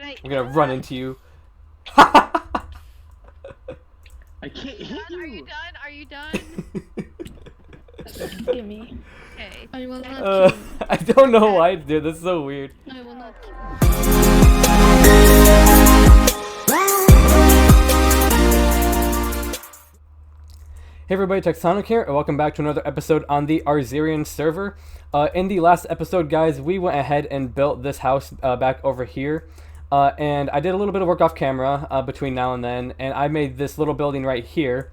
I'm gonna run into you. I can't hit you. Are you done? Are you done? Gimme. Okay. I will not kill you. I don't know why, dude. This is so weird. I will not kill Hey everybody, Texonic here, and welcome back to another episode on the Arzirian server. In the last episode, guys, we went ahead and built this house back over here. And I did a little bit of work off camera between now and then, and I made this little building right here.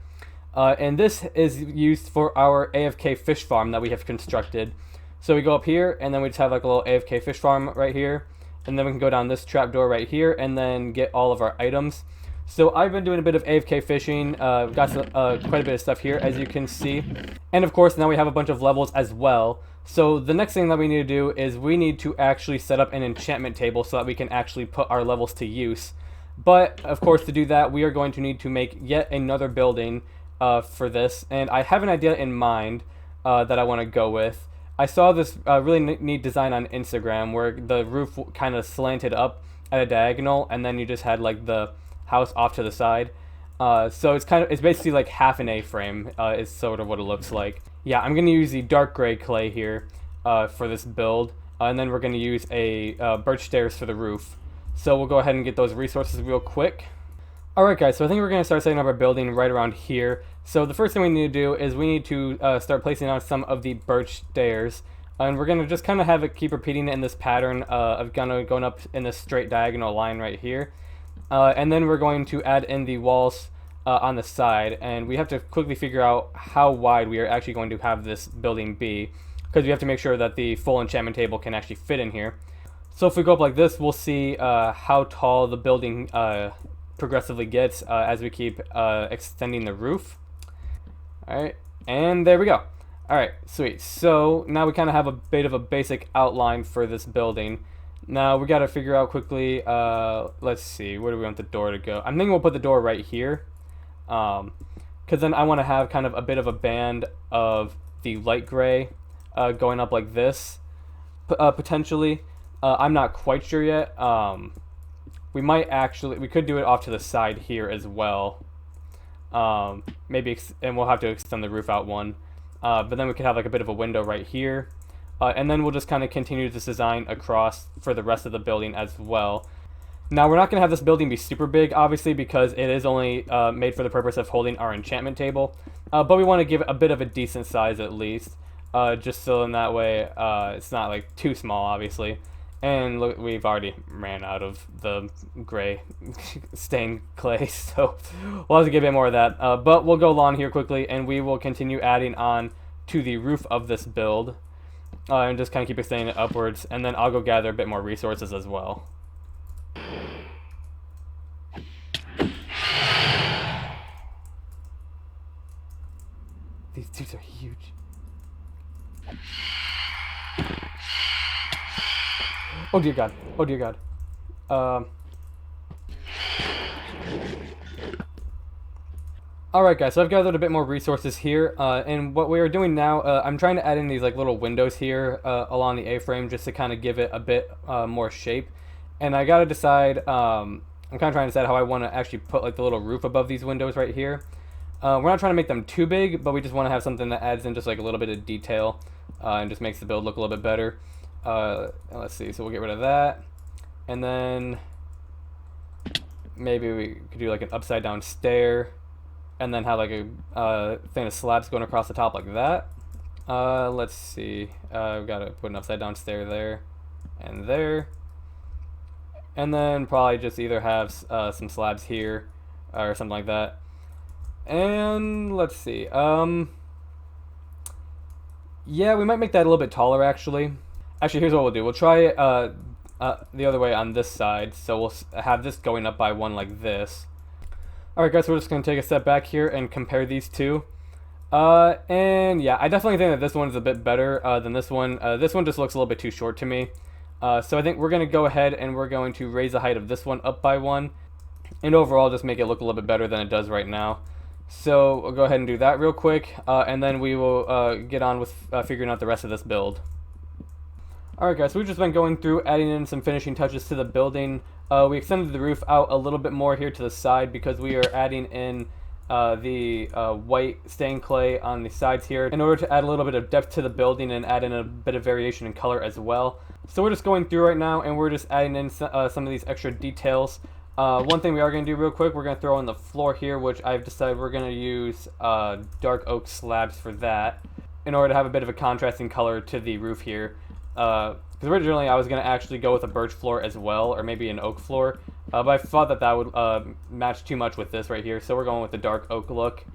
And this is used for our AFK fish farm that we have constructed. So we go up here, and then we just have like a little AFK fish farm right here. And then we can go down this trapdoor right here, and then get all of our items. So I've been doing a bit of AFK fishing, got some, quite a bit of stuff here, as you can see. And of course, now we have a bunch of levels as well. So the next thing that we need to do is we need to actually set up an enchantment table so that we can actually put our levels to use. But, of course, to do that, we are going to need to make yet another building for this. And I have an idea in mind that I want to go with. I saw this really neat design on Instagram where the roof kind of slanted up at a diagonal, and then you just had like the house off to the side. So it's basically like half an A-frame is sort of what it looks like. Yeah, I'm going to use the dark gray clay here for this build, and then we're going to use a birch stairs for the roof. So we'll go ahead and get those resources real quick. Alright guys, so I think we're going to start setting up our building right around here. So the first thing we need to do is we need to start placing on some of the birch stairs. And we're going to just kind of have it keep repeating it in this pattern of going up in this straight diagonal line right here. And then we're going to add in the walls on the side, and we have to quickly figure out how wide we are actually going to have this building be, because we have to make sure that the full enchantment table can actually fit in here. So if we go up like this, we'll see how tall the building progressively gets as we keep extending the roof. Alright, and there we go. Alright, sweet. So now we kind of have a bit of a basic outline for this building. Now we got to figure out quickly, let's see, where do we want the door to go? I'm thinking we'll put the door right here, because then I want to have kind of a bit of a band of the light gray going up like this, potentially. I'm not quite sure yet. We could do it off to the side here as well. Maybe, and we'll have to extend the roof out one. But then we could have like a bit of a window right here. And then we'll just kind of continue this design across for the rest of the building as well. Now, we're not going to have this building be super big, obviously, because it is only made for the purpose of holding our enchantment table. But we want to give it a bit of a decent size at least, just so in that way it's not like too small, obviously. And look, we've already ran out of the gray stained clay, so we'll have to get a bit more of that. But we'll go along here quickly, and we will continue adding on to the roof of this build. And just kind of keep extending it upwards, and then I'll go gather a bit more resources as well. These dudes are huge. Oh dear God. Oh dear God. Alright guys, so I've gathered a bit more resources here, and what we are doing now, I'm trying to add in these like little windows here along the A-frame just to kind of give it a bit more shape. And I gotta decide, I'm kind of trying to decide how I want to actually put like the little roof above these windows right here. We're not trying to make them too big, but we just want to have something that adds in just like a little bit of detail and just makes the build look a little bit better. Let's see, so we'll get rid of that. And then maybe we could do like an upside down stair. And then have like a thing of slabs going across the top like that. Let's see. We've got to put an upside down stair there and there. And then probably just either have some slabs here or something like that. And let's see. Yeah, we might make that a little bit taller actually. Actually, here's what we'll do. We'll try it the other way on this side. So we'll have this going up by one like this. Alright guys, so we're just going to take a step back here and compare these two. And yeah, I definitely think that this one is a bit better than this one. This one just looks a little bit too short to me. So I think we're going to go ahead and we're going to raise the height of this one up by one. And overall just make it look a little bit better than it does right now. So we'll go ahead and do that real quick. And then we will get on with figuring out the rest of this build. Alright guys, so we've just been going through adding in some finishing touches to the building. We extended the roof out a little bit more here to the side because we are adding in the white stained clay on the sides here in order to add a little bit of depth to the building and add in a bit of variation in color as well. So we're just going through right now and we're just adding in some of these extra details. One thing we are going to do real quick, we're going to throw in the floor here, which I've decided we're going to use dark oak slabs for that in order to have a bit of a contrasting color to the roof here. Because originally I was going to actually go with a birch floor as well, or maybe an oak floor, but I thought that that would match too much with this right here, so we're going with the dark oak look.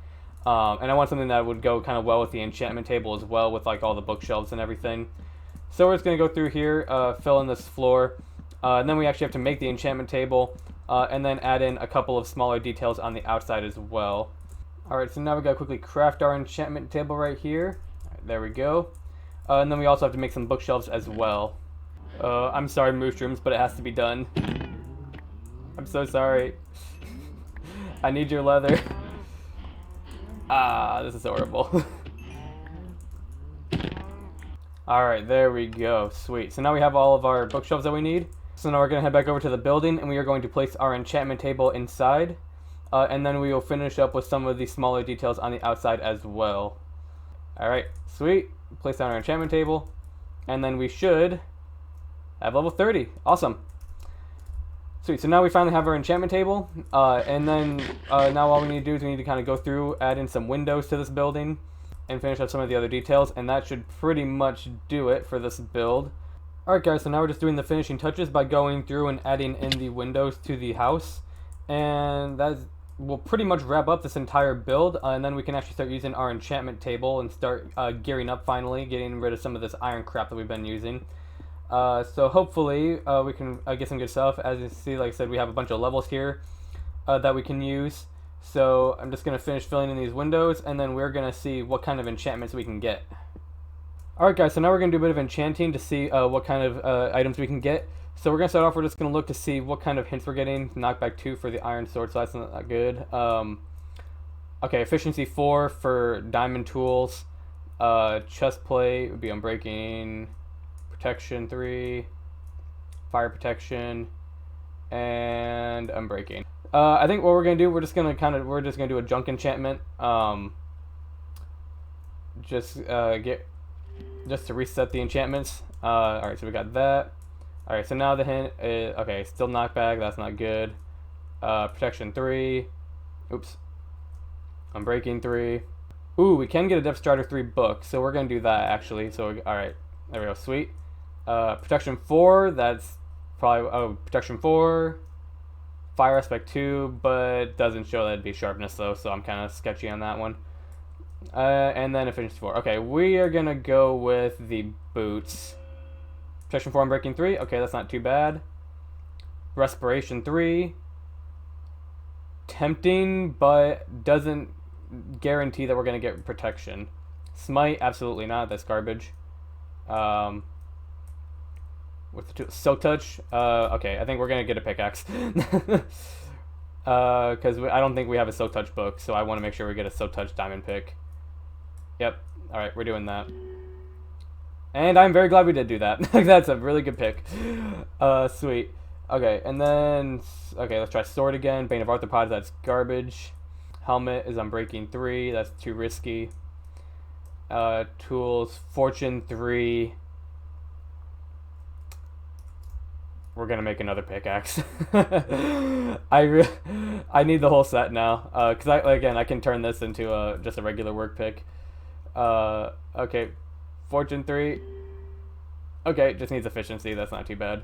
And I want something that would go kind of well with the enchantment table as well, with like all the bookshelves and everything. So we're just going to go through here, fill in this floor, and then we actually have to make the enchantment table, and then add in a couple of smaller details on the outside as well. Alright, so now we got to quickly craft our enchantment table right here. Right, there we go. And then we also have to make some bookshelves as well. I'm sorry, Mushrooms, but it has to be done. I'm so sorry. I need your leather. Ah, this is horrible. Alright, there we go. Sweet. So now we have all of our bookshelves that we need. So now we're going to head back over to the building, and we are going to place our enchantment table inside. And then we will finish up with some of the smaller details on the outside as well. Alright, sweet. Place down our enchantment table. And then we should have level 30. Awesome. Sweet, so now we finally have our enchantment table. And then now all we need to do is we need to kind of go through, add in some windows to this building, and finish up some of the other details. And that should pretty much do it for this build. Alright guys, so now we're just doing the finishing touches by going through and adding in the windows to the house. And that will pretty much wrap up this entire build. And then we can actually start using our enchantment table and start gearing up finally, getting rid of some of this iron crap that we've been using. So hopefully we can get some good stuff. As you see, like I said, we have a bunch of levels here that we can use. So I'm just going to finish filling in these windows, and then we're going to see what kind of enchantments we can get. Alright guys, so now we're going to do a bit of enchanting to see what kind of items we can get. So we're going to start off, we're just going to look to see what kind of hints we're getting. Knockback 2 for the iron sword, so that's not that good. Okay, efficiency 4 for diamond tools. Chest plate would be unbreaking. Protection 3. Fire protection. And unbreaking. I think what we're going to do, we're just going to do a junk enchantment. Just to reset the enchantments. Alright, so we got that. Alright, so now the hint is, okay, still knockback, that's not good. Protection 3. Oops. Unbreaking 3. Ooh, we can get a Depth Strider 3 book, so we're going to do that actually. So, alright, there we go, sweet. Protection 4, that's probably, Protection 4. Fire Aspect 2, but doesn't show that it'd be Sharpness though, so I'm kind of sketchy on that one. And then Efficiency 4. Okay, we are going to go with the boots. Protection 4 Unbreaking 3. Okay, that's not too bad. Respiration 3. Tempting, but doesn't guarantee that we're going to get protection. Smite, absolutely not. That's garbage. With the Silk Touch. Okay, I think we're going to get a pickaxe. Because I don't think we have a Silk Touch book, so I want to make sure we get a Silk Touch diamond pick. Yep. Alright, we're doing that. And I'm very glad we did do that. That's a really good pick. Sweet. Okay, and then... Okay, let's try Sword again. Bane of Arthropods, that's garbage. Helmet is Unbreaking 3. That's too risky. Tools, Fortune 3. We're gonna make another pickaxe. I need the whole set now. Because, I can turn this into just a regular work pick. Okay. Fortune 3. Okay, just needs efficiency. That's not too bad.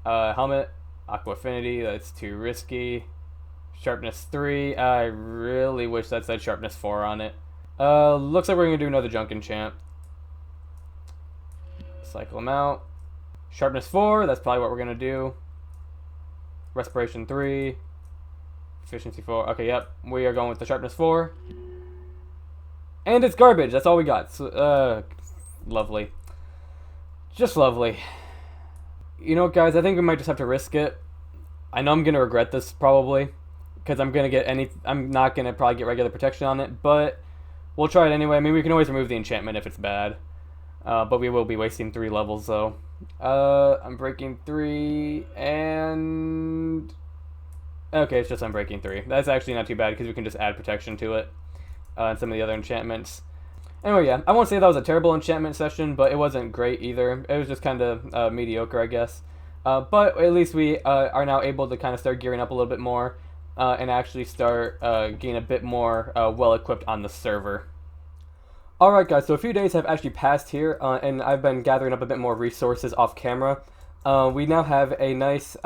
Helmet. Aqua Affinity. That's too risky. Sharpness 3. I really wish that said Sharpness 4 on it. Looks like we're going to do another junk enchant. Cycle them out. Sharpness 4. That's probably what we're going to do. Respiration 3. Efficiency 4. Okay, yep. We are going with the Sharpness 4. And it's garbage. That's all we got. So, lovely. Just lovely. You know what, guys? I think we might just have to risk it. I know I'm going to regret this, probably. Because I'm not going to probably get regular protection on it. But we'll try it anyway. I mean, we can always remove the enchantment if it's bad. But we will be wasting 3 levels though. I'm breaking 3 and okay, it's just unbreaking 3. That's actually not too bad because we can just add protection to it and some of the other enchantments. Anyway, yeah, I won't say that was a terrible enchantment session, but it wasn't great either. It was just kind of mediocre, I guess. But at least we are now able to kind of start gearing up a little bit more and actually start getting a bit more well-equipped on the server. Alright guys, so a few days have actually passed here, and I've been gathering up a bit more resources off camera. We now have a nice,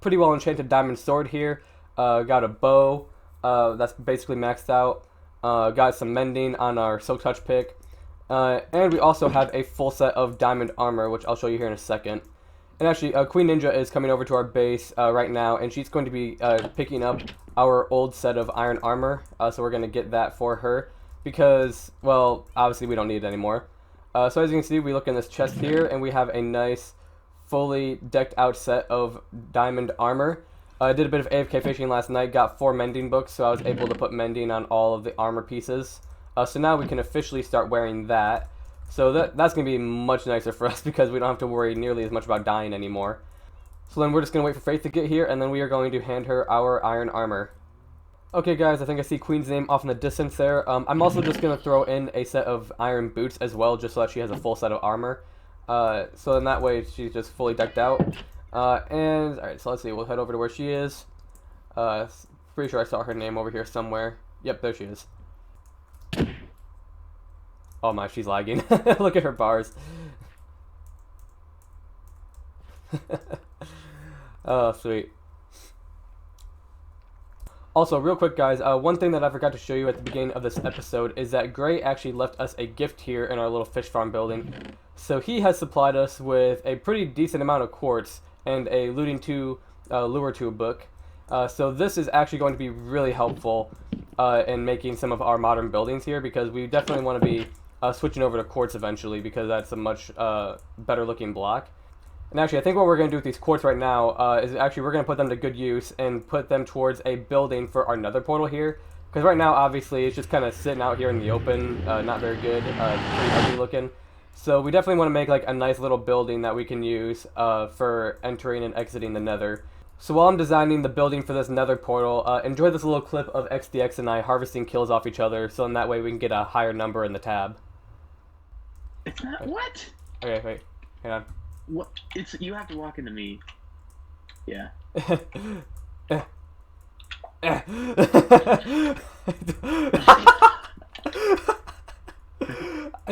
pretty well enchanted diamond sword here. Got a bow that's basically maxed out. Got some mending on our silk touch pick. And we also have a full set of diamond armor, which I'll show you here in a second. And actually, Queen Ninja is coming over to our base right now, and she's going to be picking up our old set of iron armor. So we're going to get that for her. Because, well, obviously we don't need it anymore. So as you can see, we look in this chest here, and we have a nice, fully decked out set of diamond armor. I did a bit of AFK fishing last night, got 4 mending books, so I was able to put mending on all of the armor pieces. So now we can officially start wearing that. So that's going to be much nicer for us because we don't have to worry nearly as much about dying anymore. So then we're just going to wait for Faith to get here, and then we are going to hand her our iron armor. Okay guys, I think I see Queen's name off in the distance there. I'm also just going to throw in a set of iron boots as well, just so that she has a full set of armor. So in that way, she's just fully decked out. Alright, so let's see, we'll head over to where she is. Pretty sure I saw her name over here somewhere. Yep, there she is. Oh my, she's lagging. Look at her bars. Oh, sweet. Also, real quick guys, one thing that I forgot to show you at the beginning of this episode is that Gray actually left us a gift here in our little fish farm building. So he has supplied us with a pretty decent amount of quartz and a lure to book. So this is actually going to be really helpful in making some of our modern buildings here, because we definitely want to be switching over to quartz eventually, because that's a much better looking block. And actually, I think what we're going to do with these quartz right now is actually we're going to put them to good use and put them towards a building for our nether portal here. Because right now, obviously, it's just kind of sitting out here in the open, not very good, pretty ugly looking. So we definitely want to make like a nice little building that we can use for entering and exiting the nether. So while I'm designing the building for this nether portal, enjoy this little clip of XDX and I harvesting kills off each other, so in that way we can get a higher number in the tab. It's not what? Okay, wait, hang on. What? It's you have to walk into me. Yeah. I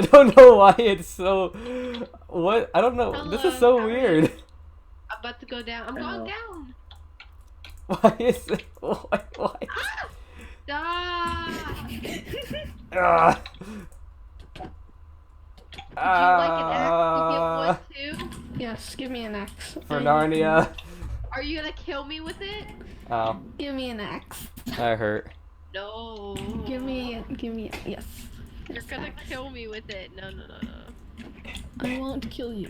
don't know why it's so. What? I don't know. Hello, this is so how are weird. you? I'm about to go down. I'm going down. Why is it? Why? Ah! Ah. Would you like an axe to get one too? Yes, give me an axe. For Narnia. Are you gonna kill me with it? Oh, Give me an axe. that hurt. No. Give me, yes. You're gonna kill me with it. No. I won't kill you.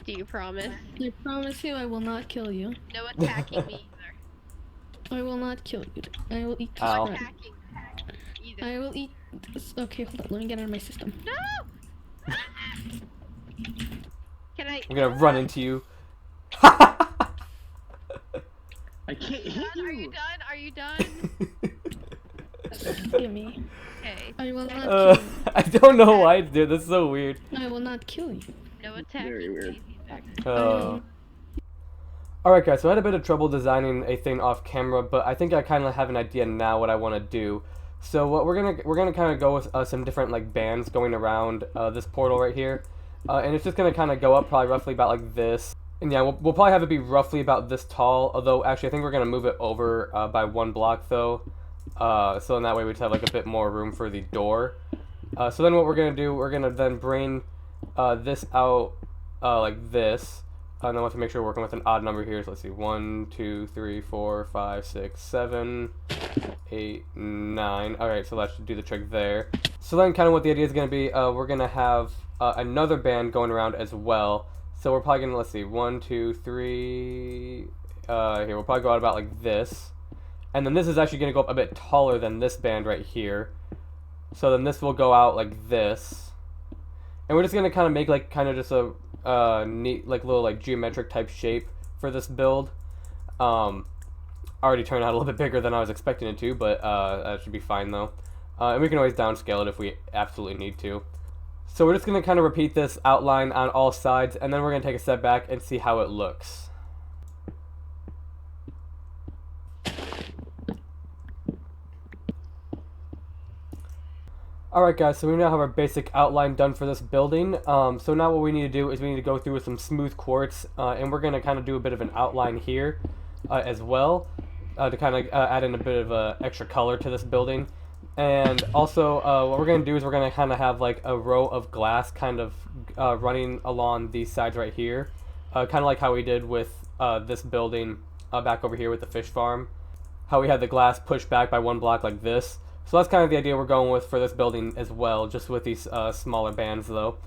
Do you promise? I promise you I will not kill you. No attacking me either. I will not kill you. I will eat this Ow. bread. Attacking either. I will eat this. Okay, hold on. Let me get out of my system. No! Can I? I'm gonna run into you. I can't hit Are you you. done? Are you done? Give me. Okay. I will not kill you. I don't know why, dude. This is so weird. I will not kill you. No attacking. Very weird. me either. Alright guys, so I had a bit of trouble designing a thing off camera, but I think I kind of have an idea now what I want to do. So what we're gonna kind of go with some different like bands going around this portal right here, and it's just gonna kind of go up probably roughly about like this. And yeah, we'll probably have it be roughly about this tall. Although actually, I think we're gonna move it over by 1 block though, so in that way we'd have like a bit more room for the door. So then what we're gonna do, we're gonna then bring this out like this. And then we'll have to make sure we're working with an odd number here. So let's see, 1, 2, 3, 4, 5, 6, 7, 8, 9. Alright, so that should do the trick there. So then kind of what the idea is going to be, we're going to have another band going around as well. So we're probably going to, let's see, 1, 2, 3, here, we'll probably go out about like this. And then this is actually going to go up a bit taller than this band right here. So then this will go out like this. And we're just gonna kind of make like kind of just a neat like little like geometric type shape for this build. Already turned out a little bit bigger than I was expecting it to, but that should be fine though. And we can always downscale it if we absolutely need to. So we're just going to kind of repeat this outline on all sides, and then we're going to take a step back and see how it looks. Alright guys, so we now have our basic outline done for this building. So now what we need to do is we need to go through with some smooth quartz, and we're going to kind of do a bit of an outline here as well, to kind of add in a bit of extra color to this building. And also, what we're going to do is we're going to kind of have like a row of glass kind of running along these sides right here. Kind of like how we did with this building back over here with the fish farm. How we had the glass pushed back by one block like this. So that's kind of the idea we're going with for this building as well, just with these smaller bands though.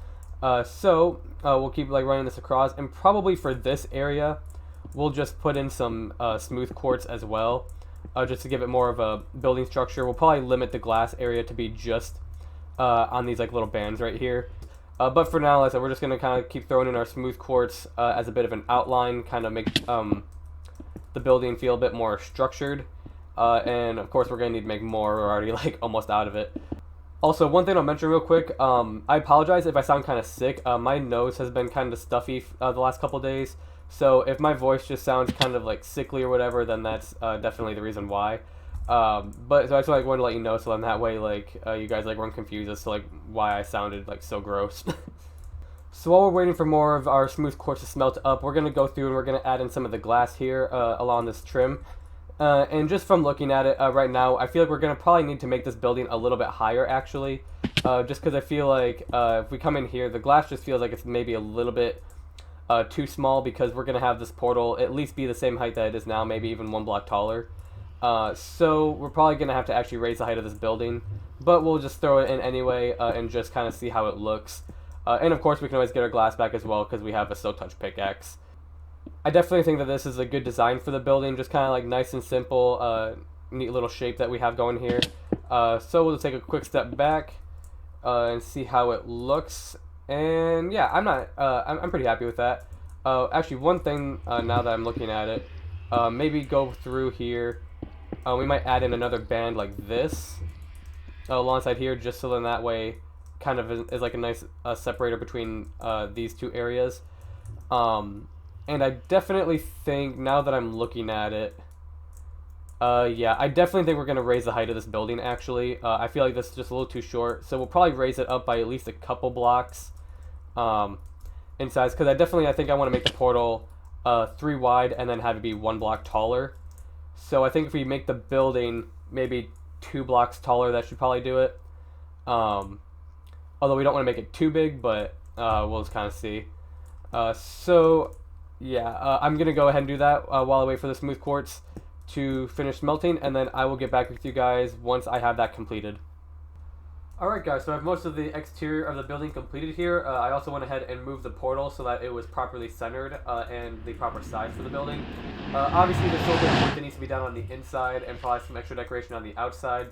We'll keep like running this across, and probably for this area, we'll just put in some smooth quartz as well. Just to give it more of a building structure. We'll probably limit the glass area to be just on these like little bands right here. But for now, like I said, we're just going to kind of keep throwing in our smooth quartz as a bit of an outline, kind of make the building feel a bit more structured. And of course, we're going to need to make more. We're already like almost out of it. Also, one thing I'll mention real quick, I apologize if I sound kind of sick. My nose has been kind of stuffy the last couple days. So if my voice just sounds kind of like sickly or whatever, then that's definitely the reason why. But so I just like wanted to let you know, so then that way like you guys like weren't confused as to like why I sounded like so gross. So while we're waiting for more of our smooth quartz to smelt up, we're gonna go through and we're gonna add in some of the glass here along this trim. And just from looking at it right now, I feel like we're gonna probably need to make this building a little bit higher actually, just because I feel like if we come in here, the glass just feels like it's maybe a little bit too small, because we're going to have this portal at least be the same height that it is now, maybe even one block taller. So we're probably going to have to actually raise the height of this building, but we'll just throw it in anyway and just kind of see how it looks. And of course we can always get our glass back as well because we have a Silk Touch pickaxe. I definitely think that this is a good design for the building, just kind of like nice and simple, neat little shape that we have going here. So we'll just take a quick step back and see how it looks. And yeah, I'm pretty happy with that. Actually, one thing now that I'm looking at it, maybe go through here. We might add in another band like this alongside here, just so then that way kind of is like a nice separator between these two areas. And I definitely think, now that I'm looking at it, yeah, I definitely think we're going to raise the height of this building actually. I feel like this is just a little too short, so we'll probably raise it up by at least a couple blocks in size, because I think I want to make the portal 3 wide and then have it be 1 block taller. So I think if we make the building maybe 2 blocks taller, that should probably do it. Although we don't want to make it too big, but we'll just kind of see. So yeah, I'm gonna go ahead and do that while I wait for the smooth quartz to finish melting, and then I will get back with you guys once I have that completed. Alright guys, so I have most of the exterior of the building completed here. I also went ahead and moved the portal so that it was properly centered and the proper size for the building. Obviously there's still a bit of work that needs to be done on the inside and probably some extra decoration on the outside.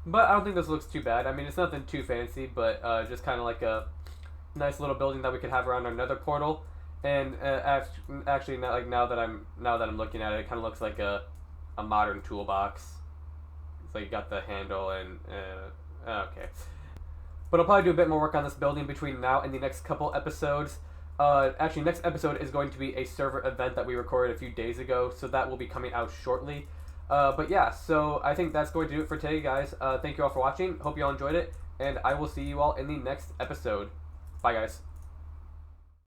But I don't think this looks too bad. I mean, it's nothing too fancy, but just kind of like a nice little building that we could have around our Nether portal. And actually, now that I'm looking at it, it kind of looks like a modern toolbox. So you got the handle and okay. But I'll probably do a bit more work on this building between now and the next couple episodes. Actually, next episode is going to be a server event that we recorded a few days ago, so that will be coming out shortly. But yeah, so I think that's going to do it for today, guys. Thank you all for watching. Hope you all enjoyed it, and I will see you all in the next episode. Bye, guys.